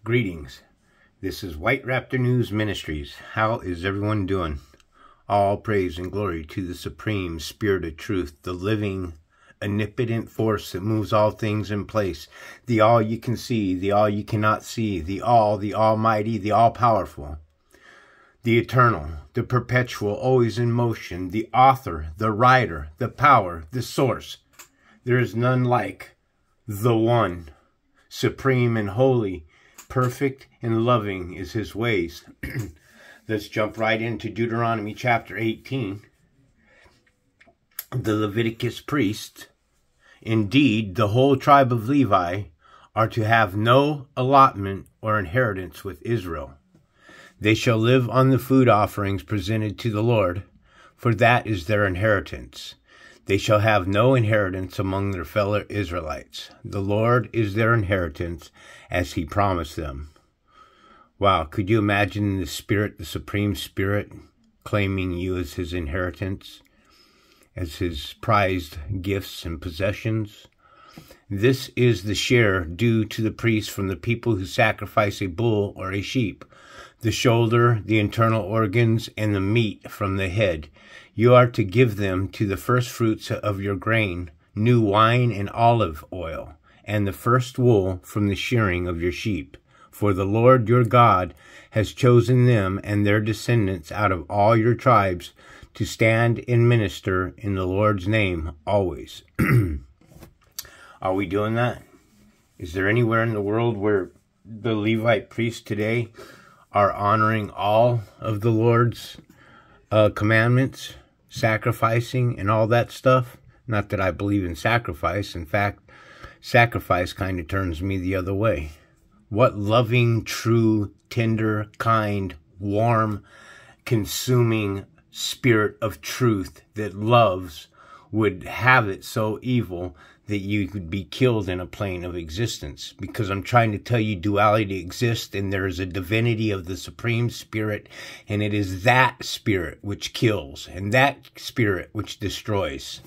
Greetings. This is White Raptor News Ministries. How is everyone doing? All praise and glory to the Supreme Spirit of Truth, the living, omnipotent force that moves all things in place, the all you can see, the all you cannot see, the almighty, the all-powerful, the eternal, the perpetual, always in motion, the author, the writer, the power, the source. There is none like the one, supreme and holy, perfect and loving is his ways. Let's jump right into Deuteronomy chapter 18. The Leviticus priests, indeed the whole tribe of Levi, are to have no allotment or inheritance with Israel. They shall live on the food offerings presented to the Lord, for that is their inheritance. They shall have no inheritance among their fellow Israelites. The Lord is their inheritance, as he promised them. Wow, could you imagine the Spirit, the Supreme Spirit, claiming you as his inheritance, as his prized gifts and possessions? This is the share due to the priests from the people who sacrifice a bull or a sheep, the shoulder, the internal organs, and the meat from the head. You are to give them to the first fruits of your grain, new wine and olive oil, and the first wool from the shearing of your sheep. For the Lord your God has chosen them and their descendants out of all your tribes to stand and minister in the Lord's name always. Are we doing that? Is there anywhere in the world where the Levite priests today are honoring all of the Lord's commandments, sacrificing and all that stuff? Not that I believe in sacrifice. In fact, sacrifice kind of turns me the other way. What loving, true, tender, kind, warm, consuming spirit of truth that loves would have it so evil that you could be killed in a plane of existence? Because I'm trying to tell you duality exists, and there is a divinity of the Supreme Spirit, and it is that spirit which kills and that spirit which destroys.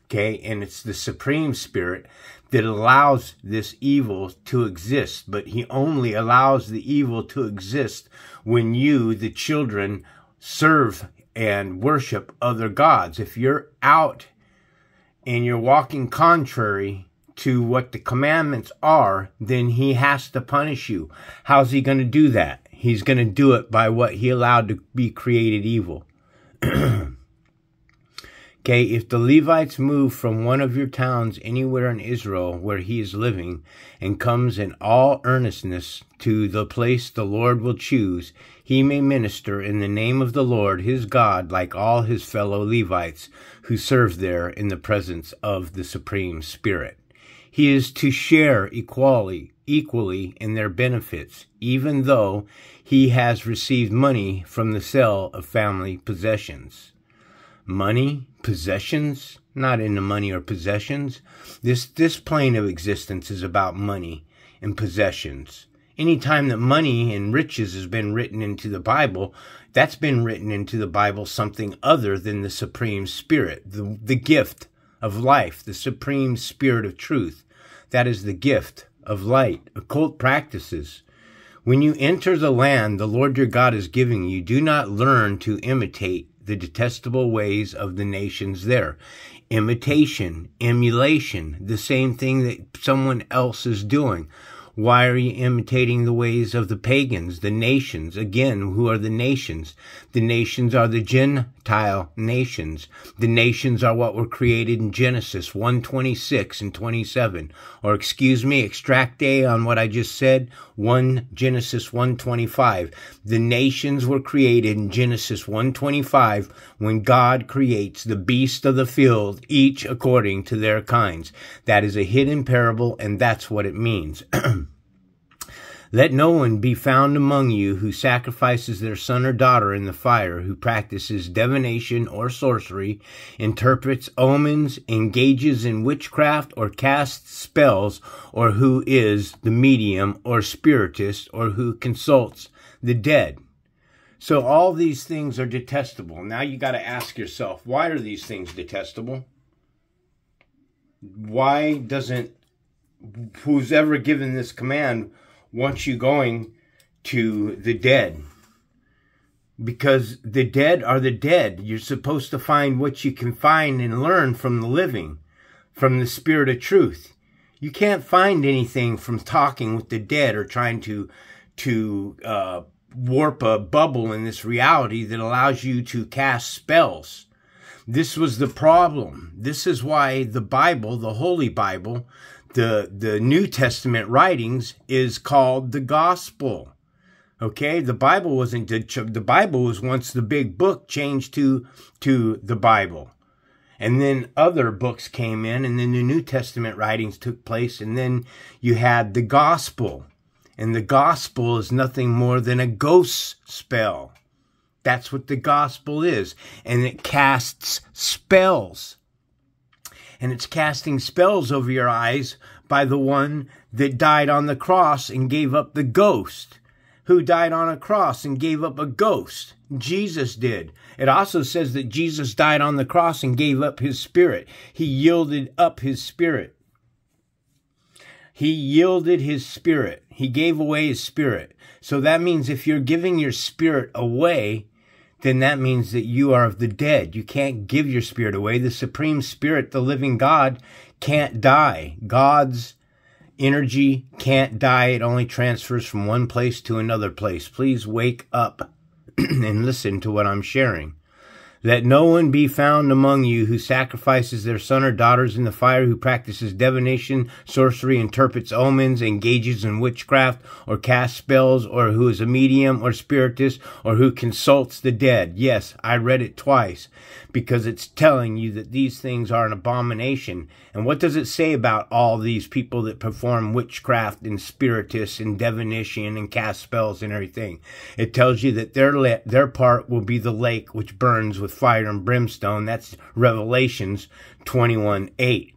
Okay, and it's the Supreme Spirit that allows this evil to exist, but he only allows the evil to exist when you, the children, serve and worship other gods. If you're out and you're walking contrary to what the commandments are, then he has to punish you. How's he going to do that? He's going to do it by what he allowed to be created evil. Okay, if the Levites move from one of your towns anywhere in Israel where he is living, and comes in all earnestness to the place the Lord will choose, he may minister in the name of the Lord his God like all his fellow Levites who serve there in the presence of the Supreme Spirit. He is to share equally in their benefits, even though he has received money from the sale of family possessions. Money, possessions, not into money or possessions. This plane of existence is about money and possessions. Anytime that money and riches has been written into the Bible, that's been written into the Bible something other than the Supreme Spirit, the gift of life, the Supreme Spirit of truth. That is the gift of light. Occult practices. When you enter the land the Lord your God is giving you, do not learn to imitate the detestable ways of the nations there. Imitation, emulation, the same thing that someone else is doing. Why are you imitating the ways of the pagans, the nations? Again, who are the nations? The nations are the Gentile nations. The nations are what were created in Genesis 1:26 and 27. Or excuse me, extract A on what I just said, Genesis 1:25. The nations were created in Genesis 1:25 when God creates the beasts of the field, each according to their kinds. That is a hidden parable, and that's what it means. Let no one be found among you who sacrifices their son or daughter in the fire, who practices divination or sorcery, interprets omens, engages in witchcraft, or casts spells, or who is the medium or spiritist, or who consults the dead. So all these things are detestable. Now you got to ask yourself, why are these things detestable? Why doesn't who's ever given this command, wants you going to the dead. Because the dead are the dead. You're supposed to find what you can find and learn from the living, from the Spirit of truth. You can't find anything from talking with the dead or trying to warp a bubble in this reality that allows you to cast spells. This was the problem. This is why the Bible, the Holy Bible, the New Testament writings is called the gospel. Okay, the Bible wasn't the Bible was once the big book changed to the Bible. And then other books came in, and then the New Testament writings took place, and then you had the gospel. And the gospel is nothing more than a ghost spell. That's what the gospel is. And it casts spells. And it's casting spells over your eyes by the one that died on the cross and gave up the ghost. Who died on a cross and gave up a ghost? Jesus did. It also says that Jesus died on the cross and gave up his spirit. He yielded up his spirit. He yielded his spirit. He gave away his spirit. So that means if you're giving your spirit away, then that means that you are of the dead. You can't give your spirit away. The Supreme Spirit, the living God, can't die. God's energy can't die. It only transfers from one place to another place. Please wake up and listen to what I'm sharing. Let no one be found among you who sacrifices their son or daughters in the fire, who practices divination, sorcery, interprets omens, engages in witchcraft, or casts spells, or who is a medium or spiritist, or who consults the dead. Yes, I read it twice, because it's telling you that these things are an abomination. And what does it say about all these people that perform witchcraft and spiritists and divination and cast spells and everything? It tells you that their part will be the lake which burns with fire and brimstone. That's Revelations 21:8.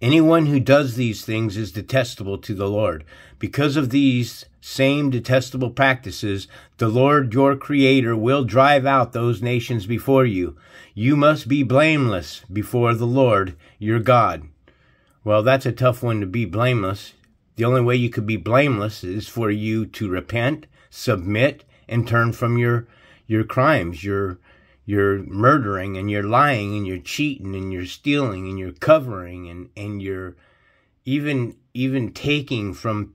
Anyone who does these things is detestable to the Lord. Because of these same detestable practices, the Lord your Creator will drive out those nations before you. You must be blameless before the Lord your God. Well, that's a tough one to be blameless. The only way you could be blameless is for you to repent, submit, and turn from your crimes, your murdering and your lying and your cheating and your stealing and your covering and your even taking from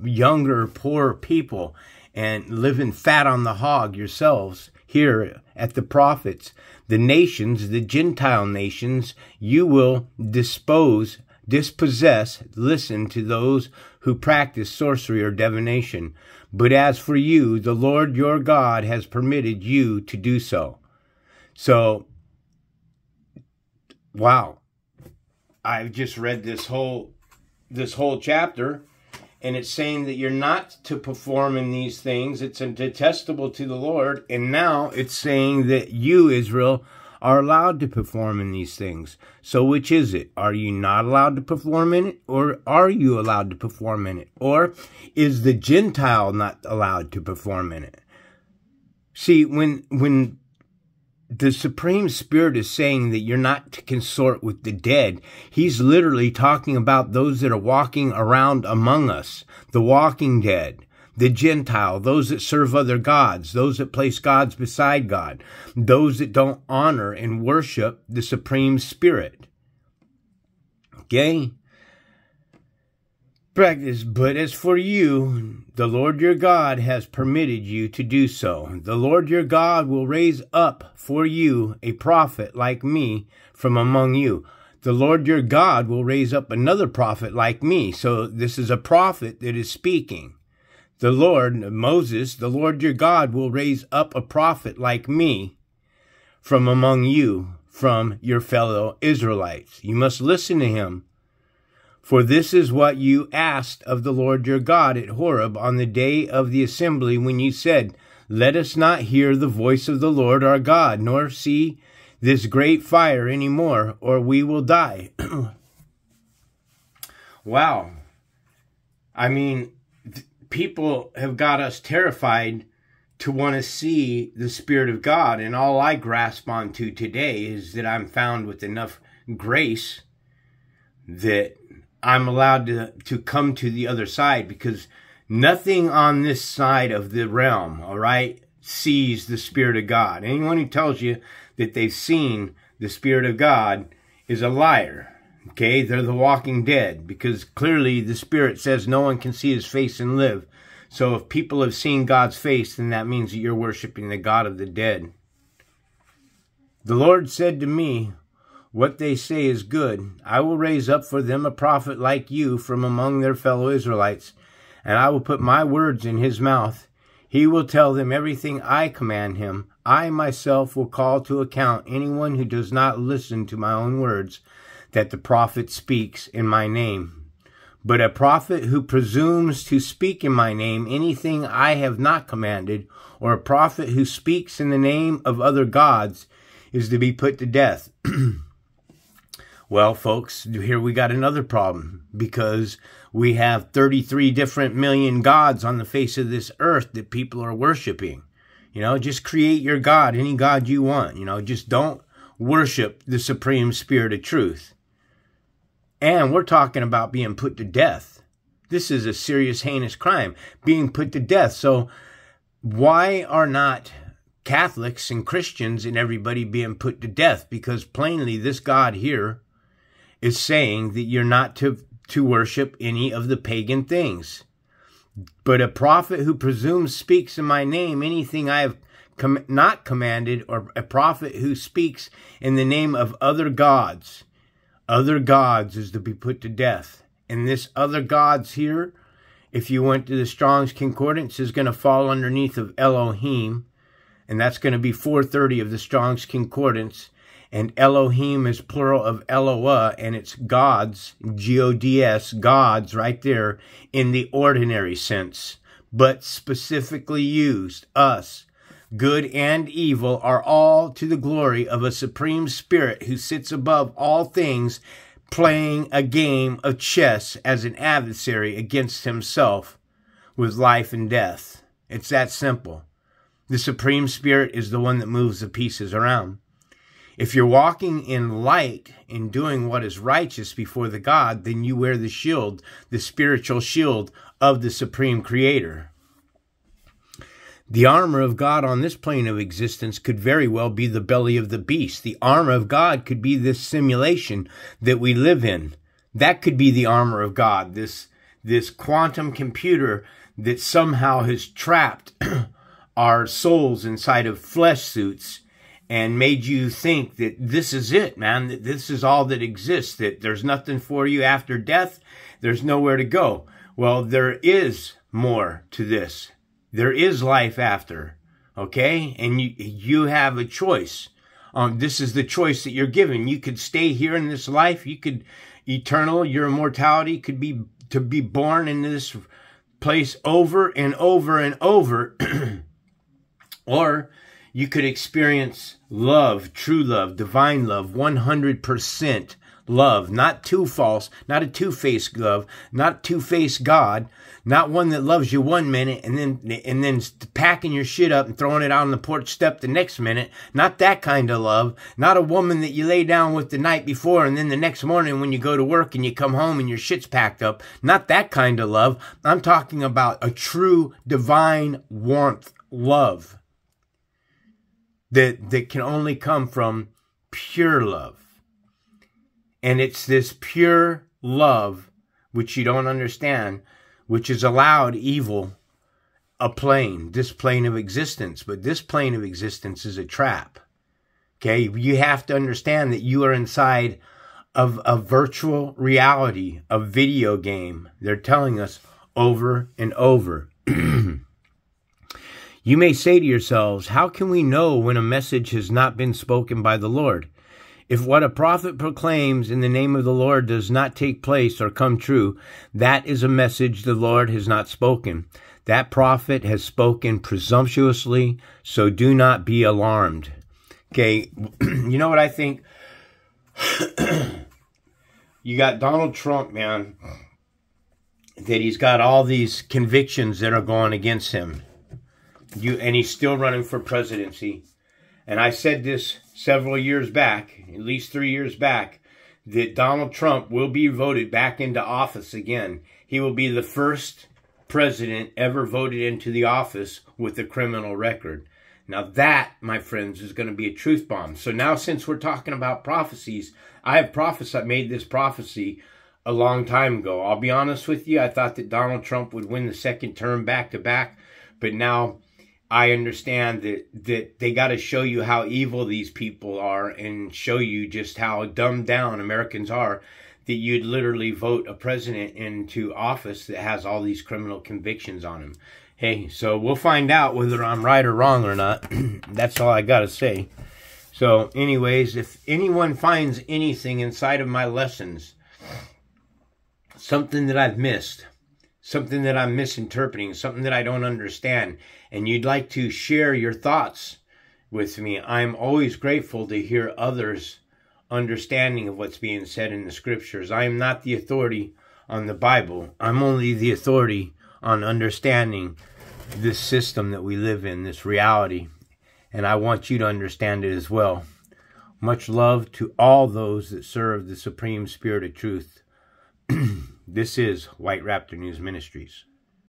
younger, poor people and living fat on the hog yourselves here at the prophets. The nations, the Gentile nations, you will dispossess, listen to those who practice sorcery or divination. But as for you, the Lord your God has permitted you to do so. So, wow. I've just read this whole chapter, and it's saying that you're not to perform in these things. It's detestable to the Lord. And now it's saying that you, Israel, are allowed to perform in these things. So which is it? Are you not allowed to perform in it? Or are you allowed to perform in it? Or is the Gentile not allowed to perform in it? See, when the Supreme Spirit is saying that you're not to consort with the dead, he's literally talking about those that are walking around among us, the walking dead, the Gentile, those that serve other gods, those that place gods beside God, those that don't honor and worship the Supreme Spirit. Okay? Practice, but as for you, the Lord your God has permitted you to do so. The Lord your God will raise up for you a prophet like me from among you. The Lord your God will raise up another prophet like me. So this is a prophet that is speaking. The Lord, Moses, the Lord your God will raise up a prophet like me from among you, from your fellow Israelites. You must listen to him. For this is what you asked of the Lord your God at Horeb on the day of the assembly, when you said, let us not hear the voice of the Lord our God, nor see this great fire any more, or we will die. Wow. I mean, people have got us terrified to want to see the Spirit of God, and all I grasp onto today is that I'm found with enough grace that I'm allowed to come to the other side, because nothing on this side of the realm, all right, sees the Spirit of God. Anyone who tells you that they've seen the Spirit of God is a liar. Okay, they're the walking dead, because clearly the Spirit says no one can see his face and live. So if people have seen God's face, then that means that you're worshiping the God of the dead. The Lord said to me, what they say is good. I will raise up for them a prophet like you from among their fellow Israelites, and I will put my words in his mouth. He will tell them everything I command him. I myself will call to account anyone who does not listen to my own words, that the prophet speaks in my name. But a prophet who presumes to speak in my name anything I have not commanded, or a prophet who speaks in the name of other gods, is to be put to death. Well, folks, here we got another problem, because we have 33 different million gods on the face of this earth that people are worshiping. You know, just create your God, any God you want. You know, just don't worship the Supreme Spirit of Truth. And we're talking about being put to death. This is a serious, heinous crime, being put to death. So why are not Catholics and Christians and everybody being put to death? Because plainly this God here is saying that you're not to worship any of the pagan things. But a prophet who presumes speaks in my name anything I have not commanded, or a prophet who speaks in the name of other gods is to be put to death. And this other gods here, if you went to the Strong's Concordance, is going to fall underneath of Elohim. And that's going to be 430 of the Strong's Concordance. And Elohim is plural of Eloah, and it's gods, G-O-D-S, gods right there in the ordinary sense. But specifically used, us, good and evil, are all to the glory of a supreme spirit who sits above all things, playing a game of chess as an adversary against himself with life and death. It's that simple. The Supreme Spirit is the one that moves the pieces around. If you're walking in light and doing what is righteous before the God, then you wear the shield, the spiritual shield of the Supreme Creator. The armor of God on this plane of existence could very well be the belly of the beast. The armor of God could be this simulation that we live in. That could be the armor of God, this quantum computer that somehow has trapped our souls inside of flesh suits and made you think that this is it, man, that this is all that exists, that there's nothing for you after death, there's nowhere to go. Well, there is more to this. There is life after, okay? And you have a choice. This is the choice that you're given. You could stay here in this life. You could, your immortality could be to be born in this place over and over and over. Or you could experience love, true love, divine love, 100% love, not too false, not a two-faced love, not two-faced God, not one that loves you one minute and then packing your shit up and throwing it out on the porch step the next minute. Not that kind of love. Not a woman that you lay down with the night before and then the next morning when you go to work and you come home and your shit's packed up. Not that kind of love. I'm talking about a true divine warmth love that can only come from pure love. And it's this pure love, which you don't understand, which has allowed evil this plane of existence. But this plane of existence is a trap. Okay, you have to understand that you are inside of a virtual reality, a video game. They're telling us over and over. You may say to yourselves, how can we know when a message has not been spoken by the Lord? If what a prophet proclaims in the name of the Lord does not take place or come true, that is a message the Lord has not spoken. That prophet has spoken presumptuously, so do not be alarmed. Okay, you know what I think? You got Donald Trump, man, that he's got all these convictions that are going against him. And he's still running for presidency. And I said this several years back, at least 3 years back, that Donald Trump will be voted back into office again. He will be the first president ever voted into the office with a criminal record. Now that, my friends, is going to be a truth bomb. So now, since we're talking about prophecies, I have made this prophecy a long time ago. I'll be honest with you, I thought that Donald Trump would win the second term back to back, but now I understand that they got to show you how evil these people are and show you just how dumbed down Americans are, that you'd literally vote a president into office that has all these criminal convictions on him. Hey, so we'll find out whether I'm right or wrong or not. That's all I got to say. So anyways, if anyone finds anything inside of my lessons, something that I've missed, something that I'm misinterpreting, something that I don't understand, and you'd like to share your thoughts with me, I'm always grateful to hear others' understanding of what's being said in the scriptures. I am not the authority on the Bible. I'm only the authority on understanding this system that we live in, this reality. And I want you to understand it as well. Much love to all those that serve the Supreme Spirit of Truth. This is White Raptor News Ministries.